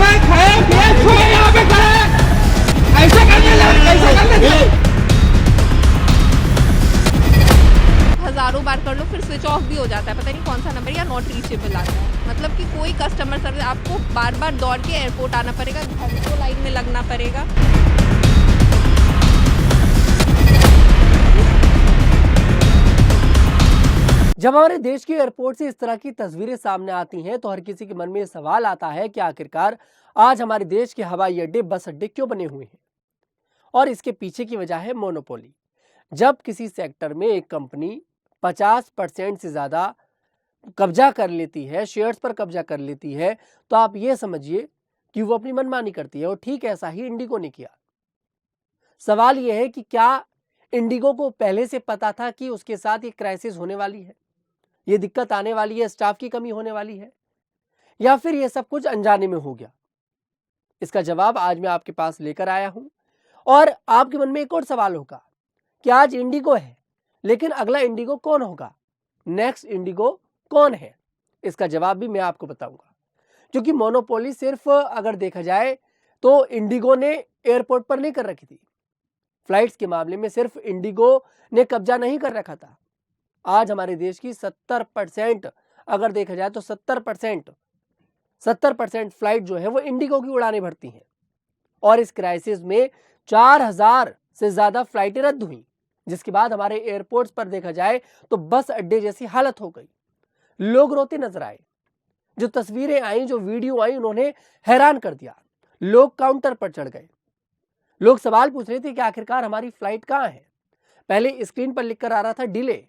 खाए खाए पिए सोए यहाँ पे खड़े ऐसा करने लगे कैसे करने हजारों बार कर लो फिर स्विच ऑफ भी हो जाता है, पता नहीं कौन सा नंबर या नॉट रीचेबल आता है। मतलब कि कोई कस्टमर सर्विस, आपको बार बार दौड़ के एयरपोर्ट आना पड़ेगा, घंटों लाइन में लगना पड़ेगा। जब हमारे देश के एयरपोर्ट से इस तरह की तस्वीरें सामने आती हैं तो हर किसी के मन में सवाल आता है कि आखिरकार आज हमारे देश के हवाई अड्डे, बस अड्डे क्यों बने हुए हैं। और इसके पीछे की वजह है मोनोपोली। जब किसी सेक्टर में एक कंपनी 50% से ज्यादा कब्जा कर लेती है, शेयर्स पर कब्जा कर लेती है, तो आप ये समझिए कि वो अपनी मनमानी करती है। और ठीक ऐसा ही इंडिगो ने किया। सवाल यह है कि क्या इंडिगो को पहले से पता था कि उसके साथ ये क्राइसिस होने वाली है, ये दिक्कत आने वाली है, स्टाफ की कमी होने वाली है, या फिर ये सब कुछ अनजाने में हो गया? इसका जवाब आज मैं आपके पास लेकर आया हूं। और आपके मन में एक और सवाल होगा कि आज इंडिगो है, लेकिन अगला इंडिगो कौन होगा, नेक्स्ट इंडिगो कौन है? इसका जवाब भी मैं आपको बताऊंगा। क्योंकि मोनोपोली सिर्फ अगर देखा जाए तो इंडिगो ने एयरपोर्ट पर नहीं कर रखी थी। फ्लाइट्स के मामले में सिर्फ इंडिगो ने कब्जा नहीं कर रखा था। आज हमारे देश की 70% अगर देखा जाए तो 70% फ्लाइट जो है वो इंडिगो की उड़ानें भरती हैं। और इस क्राइसिस में 4000 से ज्यादा फ्लाइटें रद्द हुई, जिसके बाद हमारे एयरपोर्ट्स पर देखा जाए तो बस अड्डे जैसी हालत हो गई। लोग रोते नजर आए। जो तस्वीरें आई, जो वीडियो आई, उन्होंने हैरान कर दिया। लोग काउंटर पर चढ़ गए। लोग सवाल पूछ रहे थे कि आखिरकार हमारी फ्लाइट कहां है। पहले स्क्रीन पर लिखकर आ रहा था डिले,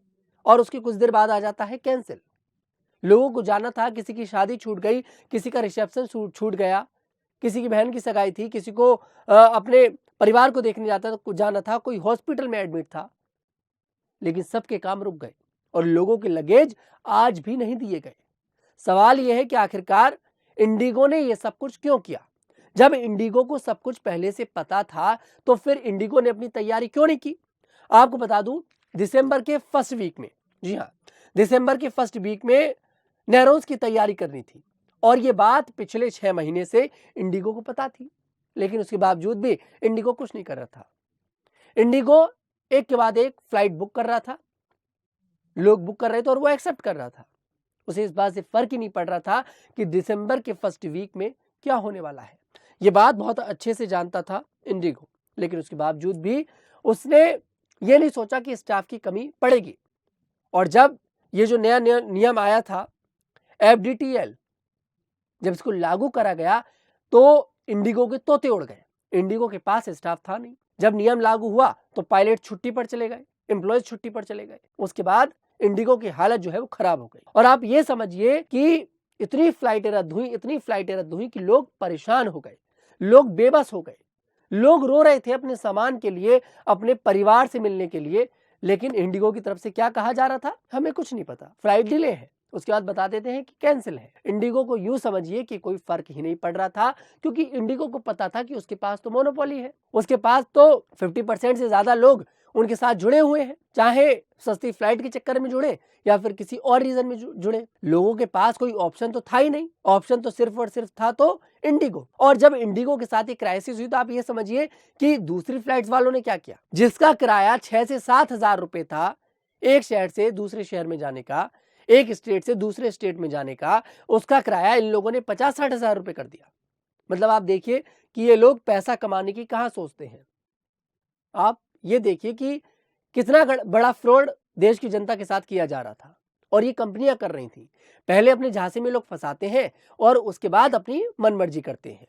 और उसके कुछ देर बाद आ जाता है कैंसिल। लोगों को जाना था, किसी की शादी छूट गई, किसी का रिसेप्शन छूट गया, किसी की बहन की सगाई थी, किसी को अपने परिवार को देखने जाना था, कोई हॉस्पिटल में एडमिट था, लेकिन सबके काम रुक गए और लोगों के लगेज आज भी नहीं दिए गए। सवाल यह है कि आखिरकार इंडिगो ने यह सब कुछ क्यों किया? जब इंडिगो को सब कुछ पहले से पता था तो फिर इंडिगो ने अपनी तैयारी क्यों नहीं की? आपको बता दूं, दिसंबर के फर्स्ट वीक में, जी हाँ, दिसंबर के फर्स्ट वीक में नैरोज की तैयारी करनी थी, और ये बात पिछले 6 महीने से इंडिगो को पता थी, लेकिन उसके बावजूद भी इंडिगो कुछ नहीं कर रहा था। इंडिगो एक के बाद एक फ्लाइट बुक कर रहा था, लोग बुक कर रहे थे और वो एक्सेप्ट कर रहा था। उसे इस बात से फर्क ही नहीं पड़ रहा था कि दिसंबर के फर्स्ट वीक में क्या होने वाला है। ये बात बहुत अच्छे से जानता था इंडिगो, लेकिन उसके बावजूद भी उसने ये नहीं सोचा कि स्टाफ की कमी पड़ेगी। और जब ये जो नया नियम आया था FDTL, जब इसको लागू करा गया तो इंडिगो के तोते उड़ गए। इंडिगो के पास स्टाफ था नहीं। जब नियम लागू हुआ तो पायलट छुट्टी पर चले गए, एम्प्लॉयज छुट्टी पर चले गए। उसके बाद इंडिगो की हालत जो है वो खराब हो गई। और आप ये समझिए कि इतनी फ्लाइटें रद्द हुई कि लोग परेशान हो गए, लोग बेबस हो गए, लोग रो रहे थे अपने सामान के लिए, अपने परिवार से मिलने के लिए। लेकिन इंडिगो की तरफ से क्या कहा जा रहा था? हमें कुछ नहीं पता, फ्लाइट डिले है, उसके बाद बता देते हैं कि कैंसिल है। इंडिगो को यूं समझिए कि कोई फर्क ही नहीं पड़ रहा था, क्योंकि इंडिगो को पता था कि उसके पास तो मोनोपोली है, उसके पास तो 50% से ज्यादा लोग उनके साथ जुड़े हुए हैं, चाहे सस्ती फ्लाइट के चक्कर में जुड़े या फिर किसी और रीजन में जुड़े। लोगों के पास कोई ऑप्शन तो था ही नहीं, ऑप्शन तो सिर्फ और सिर्फ था तो इंडिगो। और जब इंडिगो के साथ ये क्राइसिस हुई तो आप ये समझिए कि दूसरी फ्लाइट्स वालों ने क्या किया। जिसका किराया 6 से 7 हजार रुपए था एक शहर से दूसरे शहर में जाने का, एक स्टेट से दूसरे स्टेट में जाने का, उसका किराया इन लोगों ने 50-60 हजार रुपए कर दिया। मतलब आप देखिए कि ये लोग पैसा कमाने की कहां सोचते हैं। आप ये देखिए कि कितना बड़ा फ्रॉड देश की जनता के साथ किया जा रहा था, और ये कंपनियां कर रही थी। पहले अपने झांसे में लोग फंसाते हैं और उसके बाद अपनी मनमर्जी करते हैं,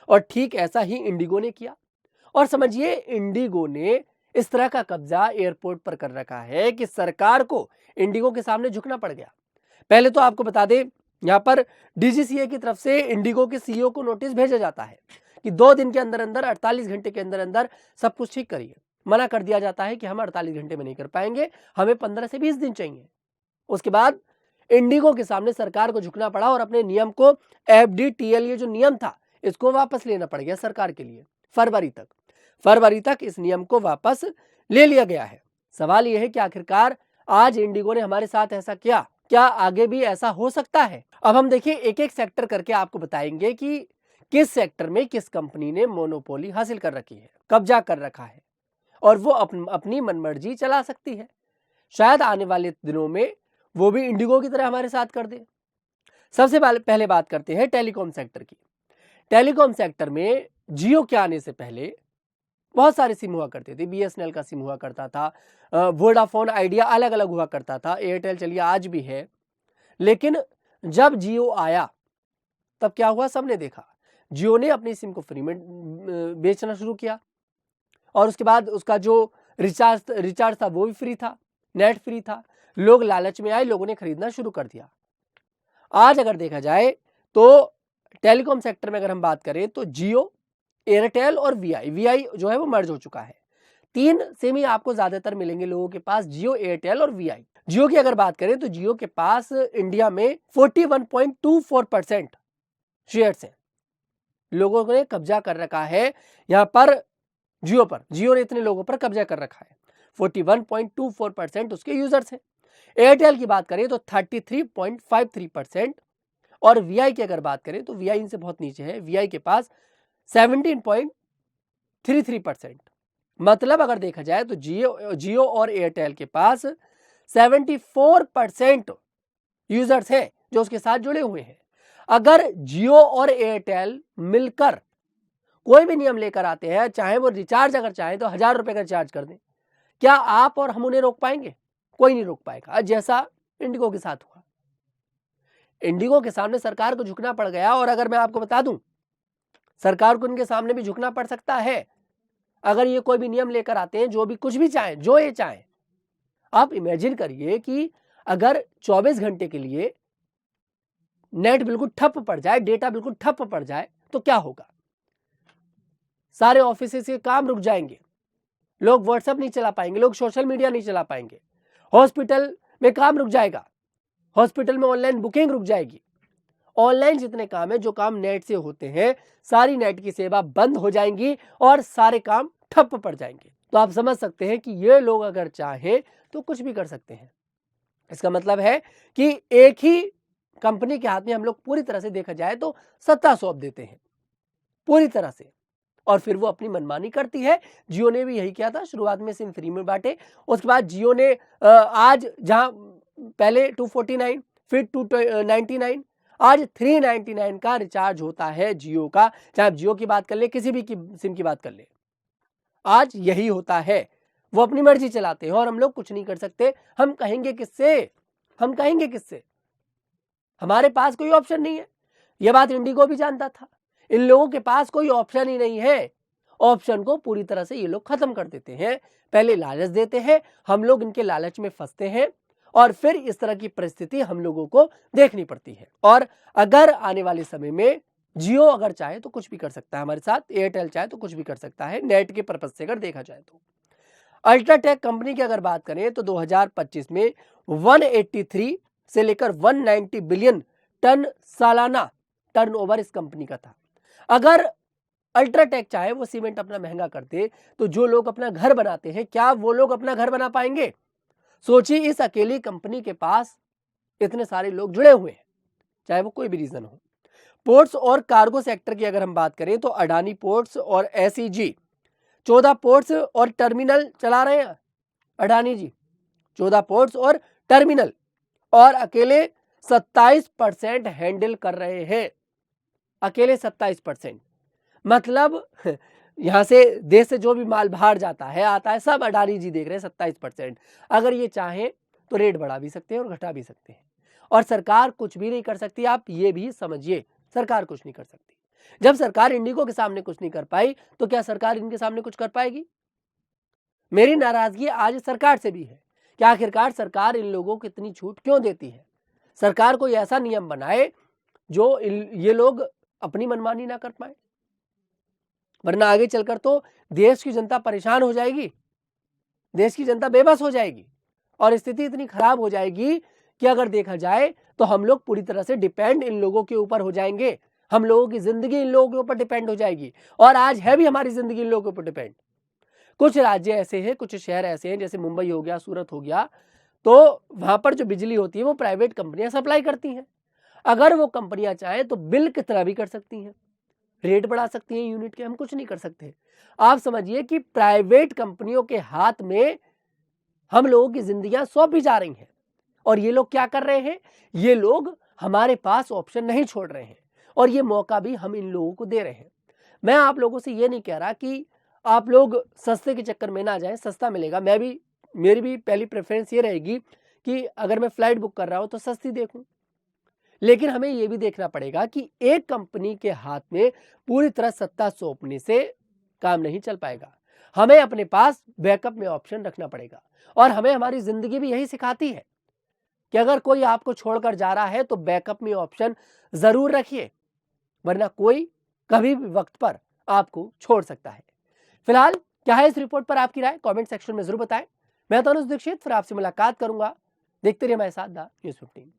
और ठीक ऐसा ही इंडिगो ने किया। और समझिए, इंडिगो ने इस तरह का कब्जा एयरपोर्ट पर कर रखा है कि सरकार को इंडिगो के सामने झुकना पड़ गया। पहले तो आपको बता दें, यहाँ पर DGCA की तरफ से इंडिगो के CEO को नोटिस भेजा जाता है कि 2 दिन के अंदर अंदर, 48 घंटे के अंदर अंदर सब कुछ ठीक करिए। मना कर दिया जाता है कि हम 48 घंटे में नहीं कर पाएंगे, हमें 15 से 20 दिन चाहिए। उसके बाद इंडिगो के सामने सरकार को झुकना पड़ा और अपने नियम को, FDTL ये जो नियम था, इसको वापस लेना पड़ गया सरकार के लिए। फरवरी तक इस नियम को वापस ले लिया गया है। सवाल यह है कि आखिरकार आज इंडिगो ने हमारे साथ ऐसा किया, क्या आगे भी ऐसा हो सकता है? अब हम देखिए, एक एक सेक्टर करके आपको बताएंगे कि किस सेक्टर में किस कंपनी ने मोनोपोली हासिल कर रखी है, कब्जा कर रखा है, और वो अपनी मनमर्जी चला सकती है। शायद आने वाले दिनों में वो भी इंडिगो की तरह हमारे साथ कर दे। सबसे पहले बात करते हैं टेलीकॉम सेक्टर की। टेलीकॉम सेक्टर में जियो के आने से पहले बहुत सारे सिम हुआ करते थे। बीएसएनएल का सिम हुआ करता था, वोडाफोन आइडिया अलग अलग हुआ करता था, एयरटेल चलिए आज भी है। लेकिन जब जियो आया तब क्या हुआ, सबने देखा, जियो ने अपनी सिम को फ्री में बेचना शुरू किया, और उसके बाद उसका जो रिचार्ज था वो भी फ्री था, नेट फ्री था। लोग लालच में आए, लोगों ने खरीदना शुरू कर दिया। आज अगर देखा जाए तो टेलीकॉम सेक्टर में अगर हम बात करें तो जियो, एयरटेल और वीआई जो है वो मर्ज हो चुका है। 3 सिम ही आपको ज्यादातर मिलेंगे लोगों के पास, जियो, एयरटेल और वीआई। जियो की अगर बात करें तो जियो के पास इंडिया में 41.24% शेयर्स हैं। लोगों ने कब्जा कर रखा है यहाँ पर जियो ने इतने लोगों पर कब्जा कर रखा है। 41.24% उसके यूजर्स हैं। एयरटेल की बात करें तो 33.53%, और वीआई की अगर बात करें तो वीआई इनसे बहुत नीचे है, वीआई के पास 17.33%। मतलब अगर देखा जाए तो जियो और एयरटेल के पास 74% यूजर्स हैं जो उसके साथ जुड़े हुए हैं। अगर जियो और एयरटेल मिलकर कोई भी नियम लेकर आते हैं, चाहे वो रिचार्ज अगर चाहे तो 1000 रुपए का रिचार्ज कर दें, क्या आप और हम उन्हें रोक पाएंगे? कोई नहीं रोक पाएगा। जैसा इंडिगो के साथ हुआ, इंडिगो के सामने सरकार को झुकना पड़ गया। और अगर मैं आपको बता दूं, सरकार को इनके सामने भी झुकना पड़ सकता है अगर ये कोई भी नियम लेकर आते हैं, जो भी कुछ भी चाहें, जो ये चाहें। आप इमेजिन करिए कि अगर 24 घंटे के लिए नेट बिल्कुल ठप पड़ जाए, डेटा बिल्कुल ठप पड़ जाए, तो क्या होगा? सारे ऑफिस के काम रुक जाएंगे, लोग व्हाट्सएप नहीं चला पाएंगे, लोग सोशल मीडिया नहीं चला पाएंगे, हॉस्पिटल में काम रुक जाएगा, हॉस्पिटल में ऑनलाइन बुकिंग रुक जाएगी। ऑनलाइन जितने काम है, जो काम नेट से होते हैं, सारी नेट की सेवा बंद हो जाएंगी और सारे काम ठप पड़ जाएंगे। तो आप समझ सकते हैं कि ये लोग अगर चाहें तो कुछ भी कर सकते हैं। इसका मतलब है कि एक ही कंपनी के हाथ में हम लोग पूरी तरह से देखा जाए तो सत्ता सौंप देते हैं पूरी तरह से, और फिर वो अपनी मनमानी करती है। जियो ने भी यही किया था, शुरुआत में सिम फ्री में बांटे, उसके बाद जियो ने आज जहां पहले 249 फिर 299 आज 399 का रिचार्ज होता है जियो का। चाहे आप जियो की बात कर ले, किसी भी सिम की बात कर ले, आज यही होता है। वो अपनी मर्जी चलाते हैं और हम लोग कुछ नहीं कर सकते। हम कहेंगे किससे? हमारे पास कोई ऑप्शन नहीं है। यह बात इंडिगो भी जानता था। इन लोगों के पास कोई ऑप्शन ही नहीं है। ऑप्शन को पूरी तरह से ये लोग खत्म कर देते हैं। पहले लालच देते हैं, हम लोग इनके लालच में फंसते हैं, और फिर इस तरह की परिस्थिति हम लोगों को देखनी पड़ती है। और अगर आने वाले समय में जियो अगर चाहे तो कुछ भी कर सकता है हमारे साथ, एयरटेल चाहे तो कुछ भी कर सकता है, नेट के पर्पज से अगर देखा जाए तो। अल्ट्राटेक कंपनी की अगर बात करें तो 2025 में 183 से लेकर 190 बिलियन टन सालाना टर्नओवर इस कंपनी का था। अगर अल्ट्राटेक चाहे वो सीमेंट अपना महंगा कर दे, तो जो लोग अपना घर बनाते हैं, क्या वो लोग अपना घर बना पाएंगे? सोचिए, इस अकेली कंपनी के पास इतने सारे लोग जुड़े हुए हैं, चाहे वो कोई भी रीजन हो। पोर्ट्स और कार्गो सेक्टर की अगर हम बात करें तो अडानी पोर्ट्स और एसईजी 14 पोर्ट्स और टर्मिनल चला रहे हैं। अडानी जी 14 पोर्ट्स और टर्मिनल, और अकेले 27% हैंडल कर रहे हैं। अकेले 27%, मतलब यहां से देश से जो भी माल बाहर जाता है, आता है, सब अडानी जी देख रहे हैं। 27%। अगर ये चाहें तो रेट बढ़ा भी सकते हैं और घटा भी सकते हैं, और सरकार कुछ भी नहीं कर सकती। आप ये भी समझिए, सरकार कुछ नहीं कर सकती। जब सरकार इंडिगो के सामने कुछ नहीं कर पाई, तो क्या सरकार इनके सामने कुछ कर पाएगी? मेरी नाराजगी आज सरकार से भी है कि आखिरकार सरकार इन लोगों को इतनी छूट क्यों देती है। सरकार कोई ऐसा नियम बनाए जो ये लोग अपनी मनमानी ना कर पाए, वरना आगे चलकर तो देश की जनता परेशान हो जाएगी, देश की जनता बेबस हो जाएगी, और स्थिति इतनी खराब हो जाएगी कि अगर देखा जाए तो हम लोग पूरी तरह से डिपेंड इन लोगों के ऊपर हो जाएंगे। हम लोगों की जिंदगी इन लोगों के ऊपर डिपेंड हो जाएगी, और आज है भी हमारी जिंदगी इन लोगों के ऊपर डिपेंड। कुछ राज्य ऐसे हैं, कुछ शहर ऐसे हैं, जैसे मुंबई हो गया, सूरत हो गया, तो वहां पर जो बिजली होती है वो प्राइवेट कंपनियां सप्लाई करती हैं। अगर वो कंपनियां चाहें तो बिल कितना भी कर सकती हैं, रेट बढ़ा सकती हैं यूनिट के, हम कुछ नहीं कर सकते। आप समझिए कि प्राइवेट कंपनियों के हाथ में हम लोगों की जिंदगियां सौंपी जा रही हैं और ये लोग क्या कर रहे हैं, ये लोग हमारे पास ऑप्शन नहीं छोड़ रहे हैं और ये मौका भी हम इन लोगों को दे रहे हैं। मैं आप लोगों से ये नहीं कह रहा कि आप लोग सस्ते के चक्कर में ना जाएं, सस्ता मिलेगा। मेरी भी पहली प्रेफरेंस ये रहेगी कि अगर मैं फ्लाइट बुक कर रहा हूं तो सस्ती देखूं, लेकिन हमें यह भी देखना पड़ेगा कि एक कंपनी के हाथ में पूरी तरह सत्ता सौंपने से काम नहीं चल पाएगा। हमें अपने पास बैकअप में ऑप्शन रखना पड़ेगा और हमें हमारी जिंदगी भी यही सिखाती है कि अगर कोई आपको छोड़कर जा रहा है तो बैकअप में ऑप्शन जरूर रखिए, वरना कोई कभी भी वक्त पर आपको छोड़ सकता है। फिलहाल क्या है इस रिपोर्ट पर आपकी राय, कमेंट सेक्शन में जरूर बताएं। मैं तनुज दीक्षित फिर आपसे मुलाकात करूंगा। देखते रहिए हमारे साथ द न्यूज़ 15।